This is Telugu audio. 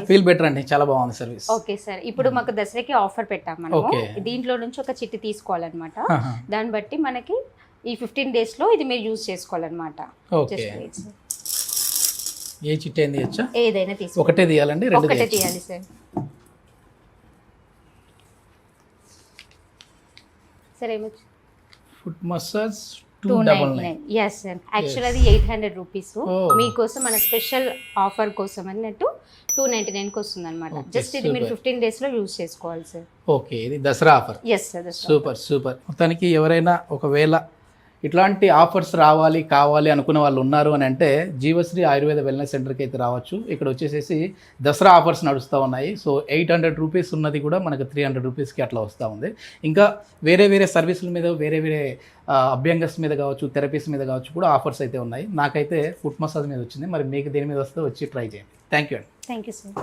ఫీల్ బెటర్ అండి, చాలా బాగుంది సర్వీస్. ఓకే సార్, ఇప్పుడు మాకు దసరాకి ఆఫర్ పెట్టాం మనము. Okay. దీంట్లో నుంచి ఒక చిట్టి తీసుకోవాలన్నమాట. దాన్ని బట్టి మనకి ఈ 15 days లో ఇది మీరు యూజ్ చేసుకోవాలన్నమాట. ఓకే, ఏ చిట్టి ఏంది ఇచ్చా? ఏదైనా తీసుకో, ఒకటే తీయాలండి, రెండు ఒకటే తీయాలి సార్. సార్ ఏమొచ్చు? Foot massage 299. Yes sir, actual అది 800 రూపీస్. మీకోసం మన స్పెషల్ ఆఫర్ కోసం అన్నట్టు 299కి వస్తుంది అనమాట. జస్ట్ ఇది మీరు 15 days లో యూజ్ చేసుకోవాలి సార్. ఓకే, ఇది Dasara offer. Yes sir, super super. మొత్తానికి ఎవరైనా ఒకవేళ ఇట్లాంటి ఆఫర్స్ కావాలి అనుకునే వాళ్ళు ఉన్నారు అని అంటే జీవశ్రీ ఆయుర్వేద వెల్నెస్ సెంటర్కి అయితే రావచ్చు. ఇక్కడ వచ్చేసేసి దసరా ఆఫర్స్ నడుస్తూ ఉన్నాయి. సో 800 రూపీస్ ఉన్నది కూడా మనకు 300 రూపీస్కి అట్లా వస్తూ ఉంది. ఇంకా వేరే సర్వీసుల మీద వేరే అభ్యంగస్ మీద కావచ్చు, థెరపీస్ మీద కావచ్చు కూడా ఆఫర్స్ అయితే ఉన్నాయి. నాకైతే ఫుట్ మసాజ్ మీద వచ్చింది, మరి మీకు దేని మీద వస్తే వచ్చి ట్రై చేయండి. థ్యాంక్ యూ అండి. Thank you sir.